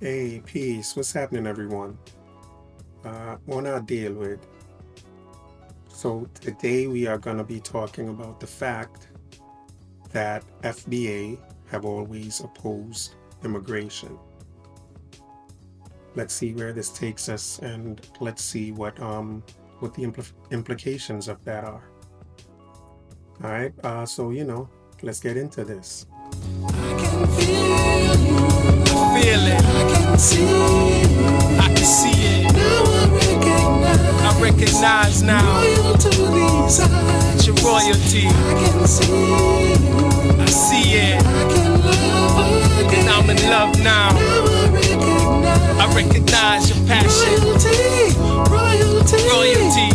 Hey, peace. What's happening, everyone? What I deal with. So today we are going to be talking about the fact that FBA have always opposed immigration. Let's see where this takes us, and let's see what the implications of that are. All right. Let's get into this. I can feel you. I feel it. I can see you. I can see it. Now I recognize now. Loyal to these eyes. Your royalty. I can see you. I see it. I can love again. And I'm in love now. Now I recognize your passion. Royalty. Royalty.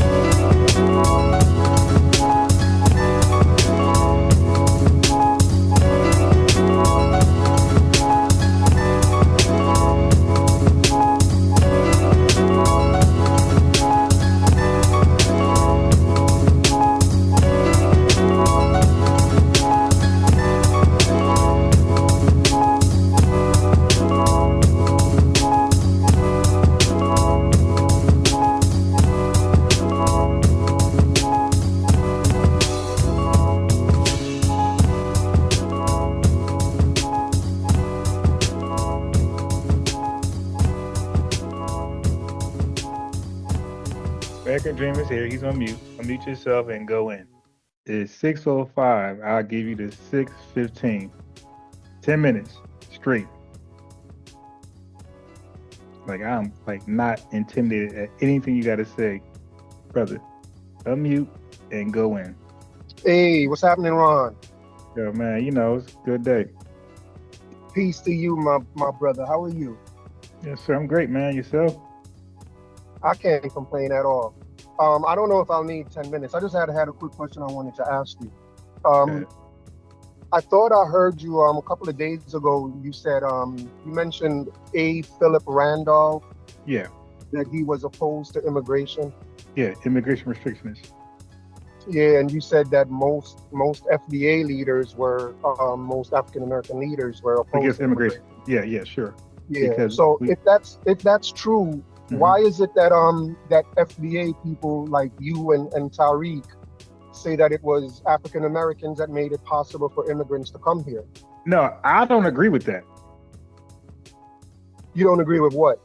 American Dream is here. He's on mute. Unmute yourself and go in. It's 6:05. I'll give you the 6:15. 10 minutes straight. Like I'm not intimidated at anything you gotta say. Brother, unmute and go in. Hey, what's happening, Ron? Yo, man, it's a good day. Peace to you, my brother. How are you? Yes, sir. I'm great, man. Yourself? I can't complain at all. I don't know if I'll need 10 minutes. I just had a quick question I wanted to ask you. Okay. I thought I heard you a couple of days ago. You said you mentioned A. Philip Randolph, Yeah. that he was opposed to immigration. Yeah. Immigration restrictions. Yeah, and you said that most FBA leaders were most African American leaders were opposed Against to immigration. Yeah, sure. Yeah. Because So if that's true, Mhm. why is it that that FBA people like you and Tariq say that it was African Americans that made it possible for immigrants to come here? No, I don't agree with that. You don't agree with what?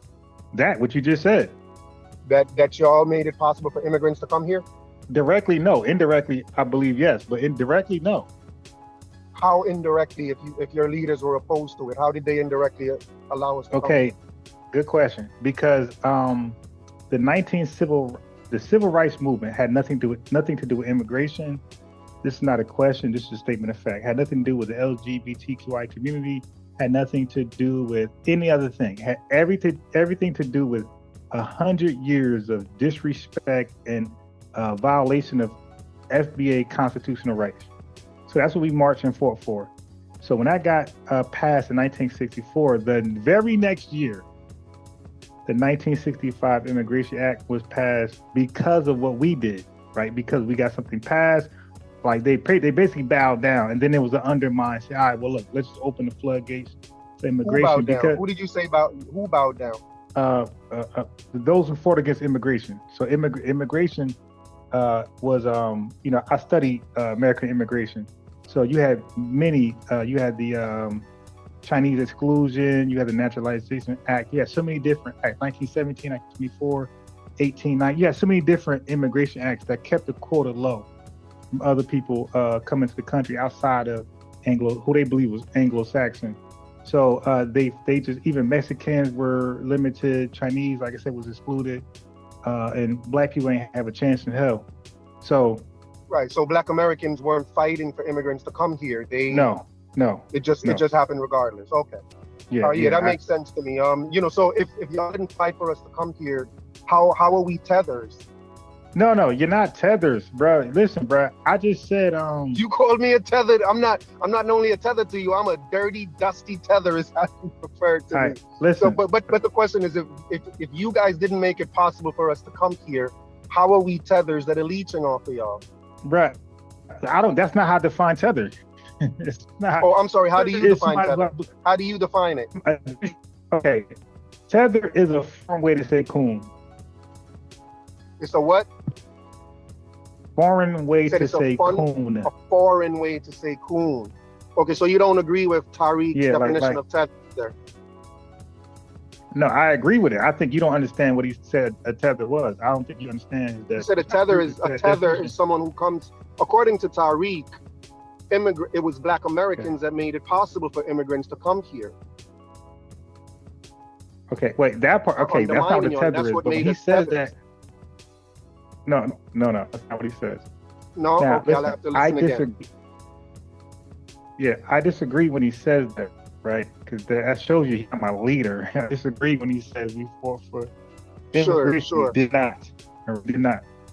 What you just said. That y'all made it possible for immigrants to come here? Directly, no. Indirectly, I believe yes, but indirectly, no. How indirectly, if your leaders were opposed to it, how did they indirectly allow us to come Okay, here? good question. Because the civil rights movement had nothing to do with immigration. This is not a question. This is a statement of fact. Had nothing to do with the LGBTQI community. Had nothing to do with any other thing. Had everything to do with 100 years of disrespect and violation of FBA constitutional rights. So that's what we marched and fought for. So when that got passed in 1964, the very next year, the 1965 Immigration Act was passed because of what we did, right? Because we got something passed, like they basically bowed down, and then there was an undermine. Say, all right, well, look, let's just open the floodgates to immigration. Who bowed down? Who did you say about? Who bowed down? Those who fought against immigration. So immigration was, I studied American immigration. So you had many, you had the Chinese exclusion, you had the Naturalization Act, you had so many different acts, 1917, 1924, 1890, you had so many different immigration acts that kept the quota low from other people coming to the country outside of who they believe was Anglo-Saxon. So they just, even Mexicans were limited, Chinese, like I said, was excluded, and black people ain't have a chance in hell. So Right. So Black Americans weren't fighting for immigrants to come here. no. It just happened regardless. Okay. Yeah, That makes sense to me. So if y'all didn't fight for us to come here, how are we tethers? No, you're not tethers, bro. Listen, bro. I just said You called me a tethered. I'm not only a tether to you. I'm a dirty, dusty tether, is how you refer to me. Listen. So, but the question is, if you guys didn't make it possible for us to come here, how are we tethers that are leeching off of y'all? Bruh, that's not how I define tether. It's not. Oh, I'm sorry. How do you define tether? How do you define it? Okay. Tether is a foreign way to say coon. It's a what? Foreign way You said to it's say coon. a foreign way to say coon. Okay, so you don't agree with Tariq's Yeah, definition of tether? No, I agree with it. I think you don't understand what he said a tether was. I don't think you understand that. He said a tether is someone who comes, according to Tariq, it was Black Americans that made it possible for immigrants to come here. Okay, wait, that part. Okay, that's not what a tether is. But when he says that, no, that's not what he says. No, now, okay, I'll have to listen again. Yeah, I disagree when he says that, right? Because that shows you he's not my leader. I disagree when he says we fought for immigration. Sure. Did not.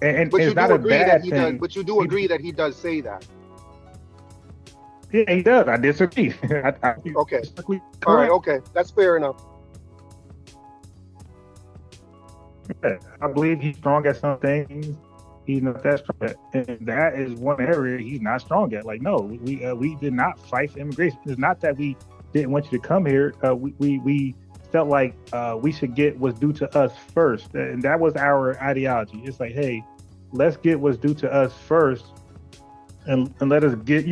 And but it's not a bad thing. But you do agree that he does say that. Yeah, he does. I disagree. Okay. All right. Okay, that's fair enough. Yeah, I believe he's strong at some things. He's not that strong at, and that is one area he's not strong at. Like, no, we did not fight for immigration. It's not that we didn't want you to come here. We felt like we should get what's due to us first, and that was our ideology. It's like, hey, let's get what's due to us first, and let us get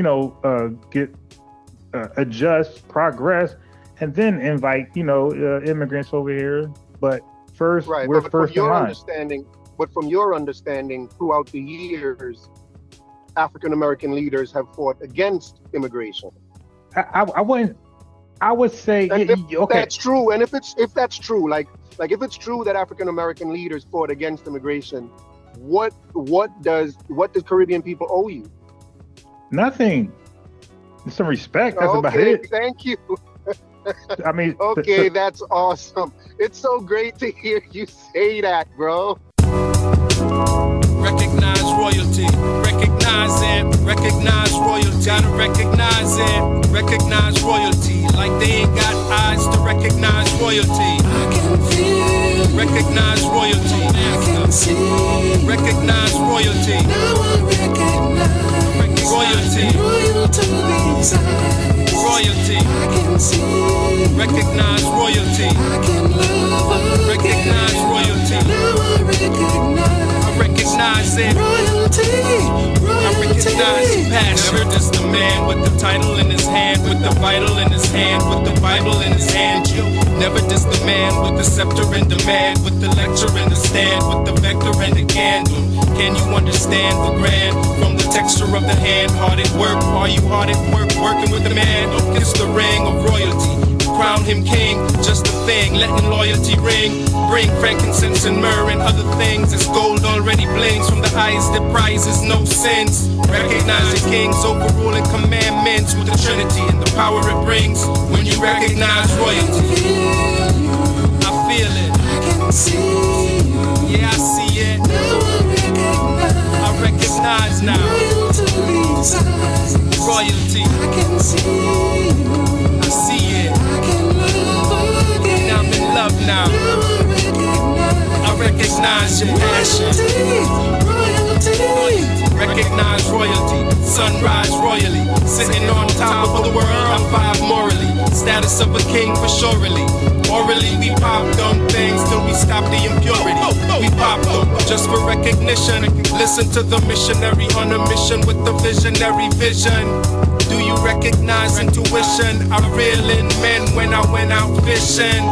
adjust, progress, and then invite immigrants over here. But first, right, we're but first in line. But from your understanding, throughout the years, African American leaders have fought against immigration. I would say if that's true, and if that's true, like if it's true that African American leaders fought against immigration, what does Caribbean people owe you? Nothing. Some respect. That's about it. Thank you. I mean, okay, that's awesome. It's so great to hear you say that, bro. Recognize royalty, recognize it, recognize royalty, gotta recognize it, recognize royalty, like they ain't got eyes to recognize royalty. I can feel recognize royalty, I can see recognize royalty. Now I recognize royalty, royal to these eyes. Royalty, I can see recognize royalty, I can love recognize royalty. Now I recognize it. I recognize passion. Never just the man with the title in his hand, with the vital in his hand, with the Bible in his hand. You never just the man with the scepter in demand, with the lecture in the stand, with the vector and the candle. Can you understand the grand from the texture of the hand? Hard at work, are you hard at work? Working with the man, don't kiss the ring of royalty. Crown him king, just a thing, letting loyalty ring. Bring frankincense and myrrh and other things. As gold already blings from the highest that prizes no sins. Recognize the king's overruling commandments with the Trinity and the power it brings. When you recognize royalty, I feel it. I can see you. Yeah, I see it. I recognize now. Royalty. I can see you. I see it. Now I'm in love now. I recognize your passion. Royalty. Recognize royalty. Sunrise royally. Sitting on top of the world, I'm five morally. Status of a king for surely. Orally, we pop dumb things till we stop the impurity. We pop them just for recognition. Listen to the missionary on a mission with the visionary vision. Do you recognize intuition? I reel in men when I went out fishing.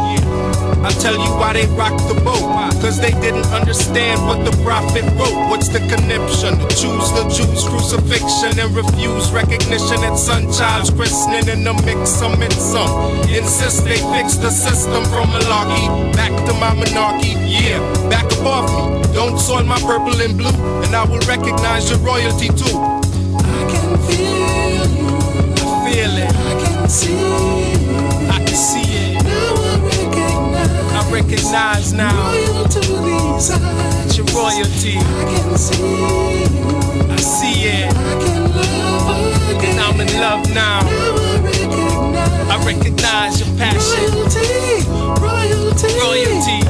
I'll tell you why they rocked the boat. Cause they didn't understand what the prophet wrote. What's the conniption? Choose the Jews' crucifixion and refuse recognition at son child's christening. In the mix, some in some. Insist they fix the system from malarkey back to my monarchy. Yeah, back above me. Don't soil my purple and blue, and I will recognize your royalty too. I can feel you. I feel it. I can see you. I can see it. Now I recognize now. Royal to these eyes. Your royalty. I can see you. I see it. I can love again. And I'm in love now. Now I recognize your passion. Royalty. Royalty.